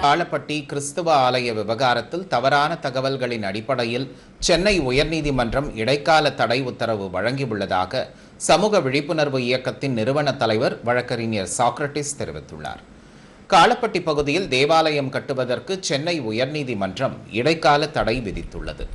காளப்பட்டி கிறிஸ்துவ ஆலய விவகாரத்தில் தவறான தகவல்களின் அடிப்படையில் சென்னை உயர்நீதிமன்றம் இடைக்கால தடை உத்தரவு வழங்கியுள்ளதாக சமூக விழிப்புணர்வு இயக்கத்தின் நிறுவன தலைவர் வழக்கறிஞர் சாக்ரட்டிஸ் தெரிவித்துள்ளார். காளப்பட்டி பகுதியில் தேவாலயம் கட்டுவதற்கு சென்னை உயர்நீதிமன்றம் இடைக்கால தடை விதித்துள்ளது.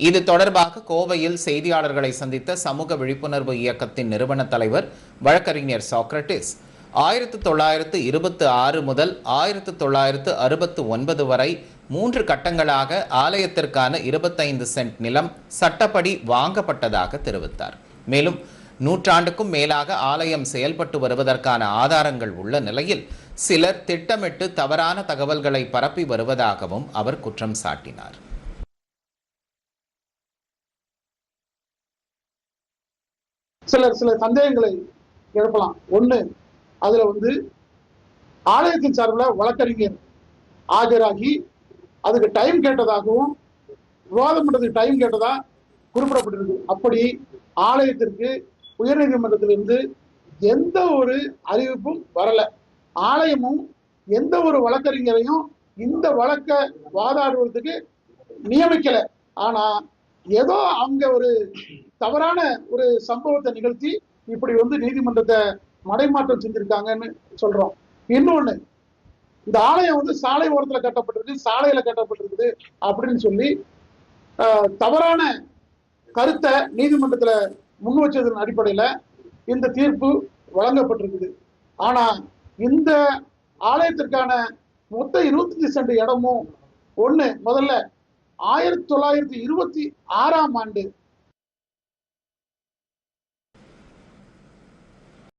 இது தொடர்பாக கோவையில் செய்தியாளர்களை சந்தித்த சமூக விழிப்புணர்வு இயக்கத்தின் நிறுவன தலைவர் வழக்கறிஞர் சாக்ரட்டிஸ் 1926 முதல் 1969 வரை 3 கட்டங்களாக ஆலயத்திற்கான 25 சென்ட் நிலம் சட்டப்படி வாங்கப்பட்டதாக தெரிவித்தார். மேலும் நூற்றாண்டுக்கும் மேலாக ஆலயம் செயல்பட்டு வருவதற்கான ஆதாரங்கள் உள்ள நிலையில் சிலர் திட்டமிட்டு தவறான தகவல்களை பரப்பி வருவதாகவும் அவர் குற்றம் சாட்டினார். சில சந்தேகங்களை எழுப்பலாம். ஒன்று, அதுல ஆலயத்தின் சார்பில் வழக்கறிஞர் ஆஜராகி அதுக்கு டைம் கேட்டதாகவும் விவாதம் பண்றதுக்கு டைம் கேட்டதா குறிப்பிடப்பட்டிருக்கு. அப்படி ஆலயத்திற்கு உயர்நீதிமன்றத்திலிருந்து எந்த ஒரு அறிவிப்பும் வரல. ஆலயமும் எந்த ஒரு வழக்கறிஞரையும் இந்த வழக்க வாதாடுவதற்கு நியமிக்கல. ஆனா ஏதோ அவங்க ஒரு தவறான ஒரு சம்பவத்தை நிகழ்த்தி இப்படி நீதிமன்றத்தை மடைமாற்றம் செஞ்சிருக்காங்கன்னு சொல்றோம். இன்னொன்னு, இந்த ஆலயம் சாலை ஓரத்துல கட்டப்பட்டிருக்கு, சாலையில கட்டப்பட்டிருக்குது அப்படின்னு சொல்லி தவறான கருத்தை நீதிமன்றத்துல முன் வச்சதன் அடிப்படையில இந்த தீர்ப்பு வழங்கப்பட்டிருக்குது. ஆனா இந்த ஆலயத்திற்கான மொத்த 25 சென்ட் இடமும் முதல்ல 1926 ஆண்டு